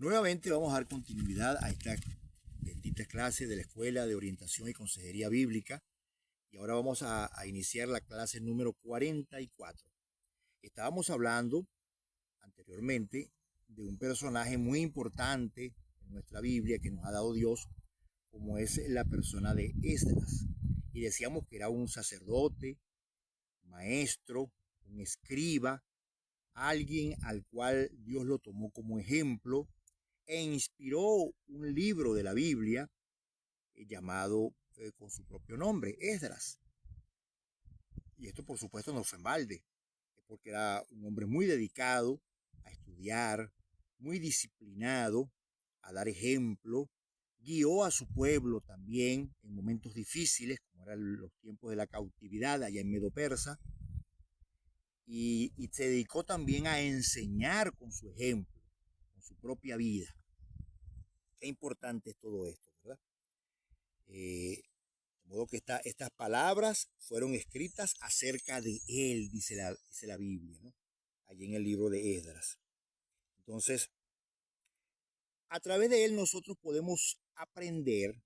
Nuevamente vamos a dar continuidad a esta bendita clase de la Escuela de Orientación y Consejería Bíblica y ahora vamos a iniciar la clase número 44. Estábamos hablando anteriormente de un personaje muy importante en nuestra Biblia que nos ha dado Dios, como es la persona de Esdras. Y decíamos que era un sacerdote, maestro, un escriba, alguien al cual Dios lo tomó como ejemplo e inspiró un libro de la Biblia llamado con su propio nombre, Esdras. Y esto por supuesto no fue en balde, porque era un hombre muy dedicado a estudiar, muy disciplinado, a dar ejemplo, guió a su pueblo también en momentos difíciles, como eran los tiempos de la cautividad allá en Medo Persa, y se dedicó también a enseñar con su ejemplo, con su propia vida. Qué importante es todo esto, ¿verdad? De modo que estas palabras fueron escritas acerca de él, dice la Biblia, ¿no? Allí en el libro de Esdras. Entonces, a través de él nosotros podemos aprender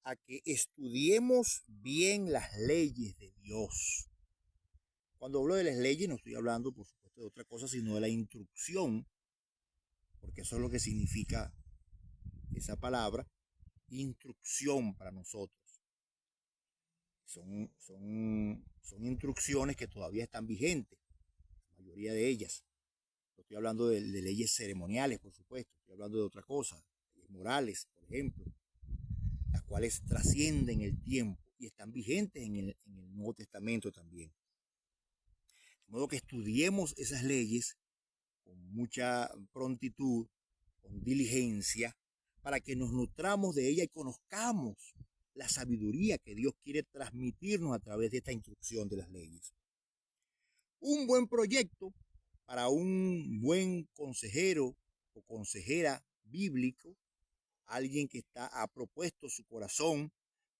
a que estudiemos bien las leyes de Dios. Cuando hablo de las leyes no estoy hablando, por supuesto, de otra cosa, sino de la instrucción, porque eso es lo que significa esa palabra, instrucción para nosotros. Son instrucciones que todavía están vigentes, la mayoría de ellas. No estoy hablando de leyes ceremoniales, por supuesto, estoy hablando de otra cosa, leyes morales, por ejemplo, las cuales trascienden el tiempo y están vigentes en el Nuevo Testamento también. De modo que estudiemos esas leyes con mucha prontitud, con diligencia, para que nos nutramos de ella y conozcamos la sabiduría que Dios quiere transmitirnos a través de esta instrucción de las leyes. Un buen proyecto para un buen consejero o consejera bíblico, alguien que ha propuesto su corazón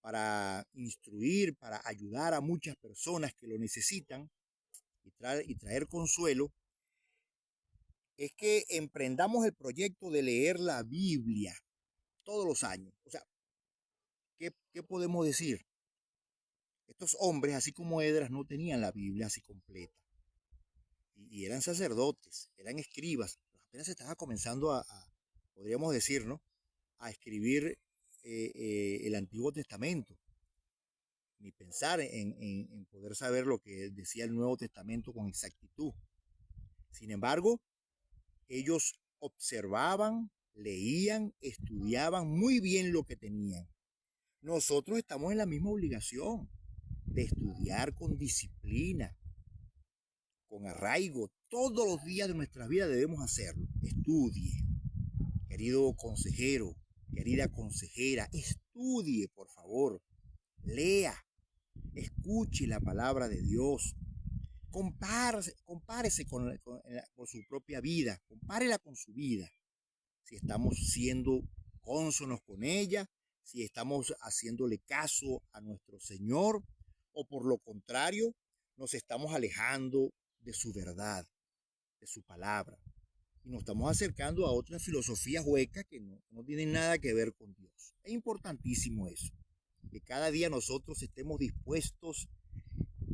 para instruir, para ayudar a muchas personas que lo necesitan y traer consuelo, es que emprendamos el proyecto de leer la Biblia todos los años. O sea, ¿qué podemos decir? Estos hombres, así como Esdras, no tenían la Biblia así completa. Y eran sacerdotes, eran escribas. Apenas estaba comenzando podríamos decir, ¿no?, a escribir el Antiguo Testamento. Ni pensar en poder saber lo que decía el Nuevo Testamento con exactitud. Sin embargo, ellos observaban, leían, estudiaban muy bien lo que tenían. Nosotros estamos en la misma obligación de estudiar con disciplina, con arraigo. Todos los días de nuestras vidas debemos hacerlo. Estudie, querido consejero, querida consejera, estudie, por favor. Lea, escuche la palabra de Dios. Compárese con su propia vida, compárela con su vida. Si estamos siendo cónsonos con ella, si estamos haciéndole caso a nuestro Señor, o por lo contrario, nos estamos alejando de su verdad, de su palabra, y nos estamos acercando a otras filosofías huecas que no tienen nada que ver con Dios. Es importantísimo eso, que cada día nosotros estemos dispuestos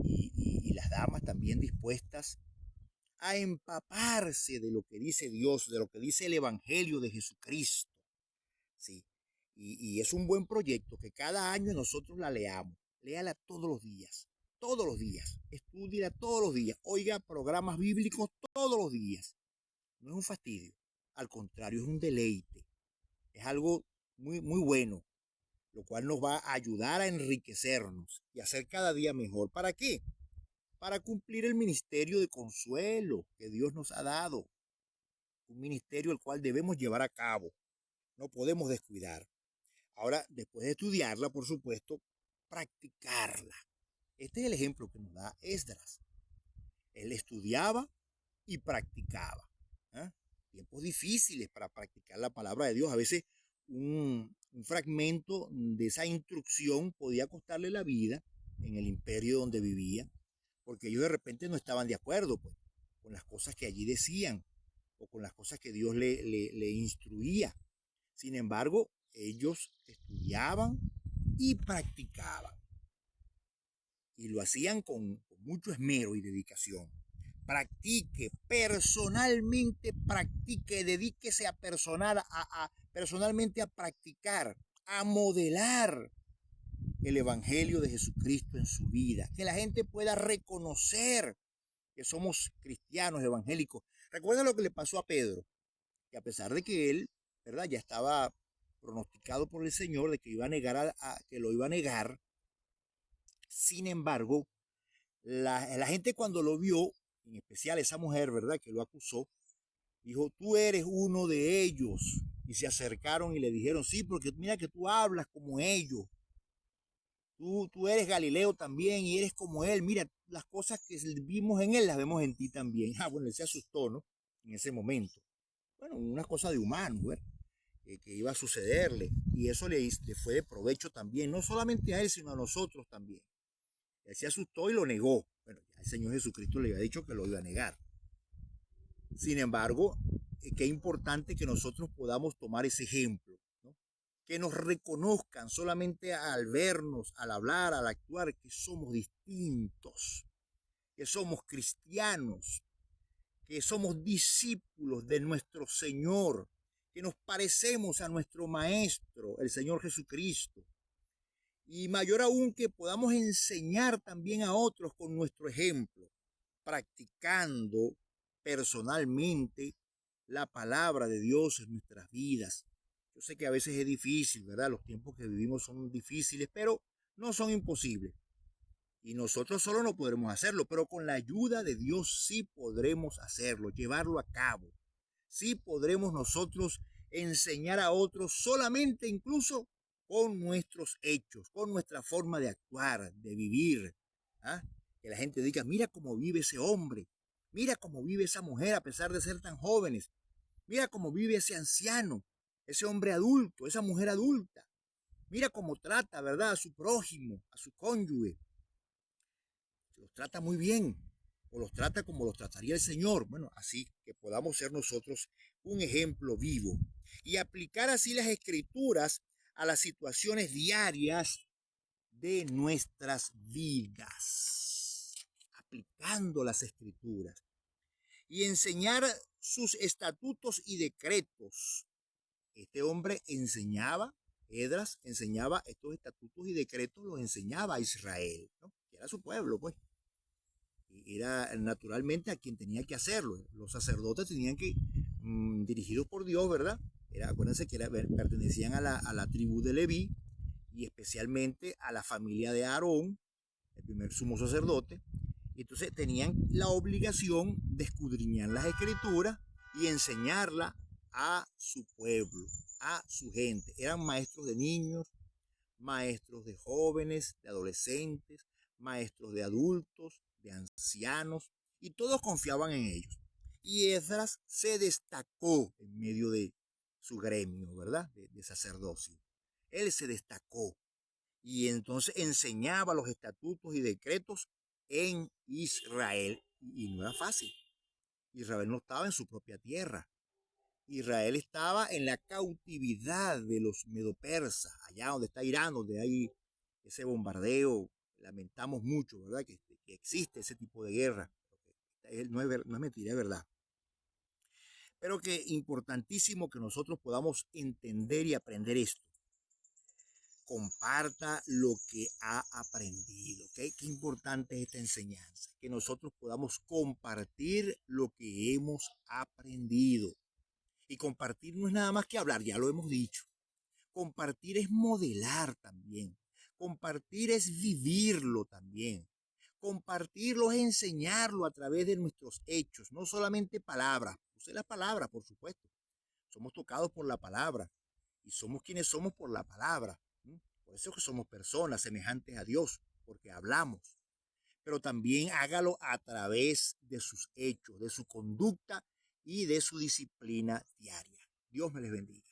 y las damas también dispuestas a empaparse de lo que dice Dios, de lo que dice el Evangelio de Jesucristo. Sí. Y es un buen proyecto que cada año nosotros la leamos. Léala todos los días, estúdiela todos los días, oiga programas bíblicos todos los días. No es un fastidio, al contrario, es un deleite, es algo muy, muy bueno, lo cual nos va a ayudar a enriquecernos y a ser cada día mejor. ¿Para qué? Para cumplir el ministerio de consuelo que Dios nos ha dado, un ministerio el cual debemos llevar a cabo, no podemos descuidar. Ahora, después de estudiarla, por supuesto, practicarla. Este es el ejemplo que nos da Esdras. Él estudiaba y practicaba. Tiempos difíciles para practicar la palabra de Dios. A veces un fragmento de esa instrucción podía costarle la vida en el imperio donde vivía, porque ellos de repente no estaban de acuerdo, pues, con las cosas que allí decían. o con las cosas que Dios le instruía. Sin embargo, ellos estudiaban y practicaban. Y lo hacían con mucho esmero y dedicación. Practique, personalmente practique, dedíquese personalmente a practicar, a modelar el Evangelio de Jesucristo en su vida. Que la gente pueda reconocer que somos cristianos evangélicos. Recuerda lo que le pasó a Pedro, que a pesar de que él, ¿verdad?, ya estaba pronosticado por el Señor de que iba a negar que lo iba a negar. Sin embargo, la gente cuando lo vio, en especial esa mujer, ¿verdad?, que lo acusó, dijo, tú eres uno de ellos. Y se acercaron y le dijeron, sí, porque mira que tú hablas como ellos. Tú eres Galileo también y eres como él. Mira, las cosas que vimos en él las vemos en ti también. Bueno, él se asustó, ¿no? En ese momento. Bueno, una cosa de humano, ¿verdad? Que iba a sucederle. Y eso le fue de provecho también, no solamente a él, sino a nosotros también. Él se asustó y lo negó. Bueno, ya el Señor Jesucristo le había dicho que lo iba a negar. Sin embargo, qué importante que nosotros podamos tomar ese ejemplo, ¿no? Que nos reconozcan solamente al vernos, al hablar, al actuar, que somos distintos, que somos cristianos, que somos discípulos de nuestro Señor, que nos parecemos a nuestro Maestro, el Señor Jesucristo. Y mayor aún que podamos enseñar también a otros con nuestro ejemplo, practicando personalmente la palabra de Dios en nuestras vidas. Yo sé que a veces es difícil, ¿verdad? Los tiempos que vivimos son difíciles, pero no son imposibles. Y nosotros solo no podremos hacerlo, pero con la ayuda de Dios sí podremos hacerlo, llevarlo a cabo. Sí podremos nosotros enseñar a otros solamente incluso con nuestros hechos, con nuestra forma de actuar, de vivir. ¿Ah? Que la gente diga, mira cómo vive ese hombre, mira cómo vive esa mujer a pesar de ser tan jóvenes, mira cómo vive ese anciano, ese hombre adulto, esa mujer adulta, mira cómo trata, ¿verdad?, a su prójimo, a su cónyuge, los trata muy bien, o los trata como los trataría el Señor. Bueno, así que podamos ser nosotros un ejemplo vivo y aplicar así las escrituras a las situaciones diarias de nuestras vidas, aplicando las escrituras y enseñar sus estatutos y decretos. Este hombre enseñaba, Esdras enseñaba estos estatutos y decretos, los enseñaba a Israel, ¿no?, que era su pueblo, pues. Era naturalmente a quien tenía que hacerlo. Los sacerdotes tenían que, dirigidos por Dios, ¿verdad? Acuérdense que pertenecían a la tribu de Leví y especialmente a la familia de Aarón, el primer sumo sacerdote. Y entonces tenían la obligación de escudriñar las escrituras y enseñarla a su pueblo, a su gente. Eran maestros de niños, maestros de jóvenes, de adolescentes, maestros de adultos, de ancianos, y todos confiaban en ellos. Y Esdras se destacó en medio de su gremio, ¿verdad?, de sacerdocio. Él se destacó y entonces enseñaba los estatutos y decretos en Israel. Y no era fácil. Israel no estaba en su propia tierra. Israel estaba en la cautividad de los medopersas, allá donde está Irán, donde hay ese bombardeo. Lamentamos mucho, ¿verdad?, que existe ese tipo de guerra. No es mentira, es verdad. Pero que importantísimo que nosotros podamos entender y aprender esto. Comparta lo que ha aprendido. ¿Okay? Qué importante es esta enseñanza, que nosotros podamos compartir lo que hemos aprendido. Y compartir no es nada más que hablar, ya lo hemos dicho. Compartir es modelar también. Compartir es vivirlo también. Compartirlo es enseñarlo a través de nuestros hechos, no solamente palabras. Use la palabra, por supuesto. Somos tocados por la palabra y somos quienes somos por la palabra. Por eso es que somos personas semejantes a Dios, porque hablamos. Pero también hágalo a través de sus hechos, de su conducta y de su disciplina diaria. Dios me les bendiga.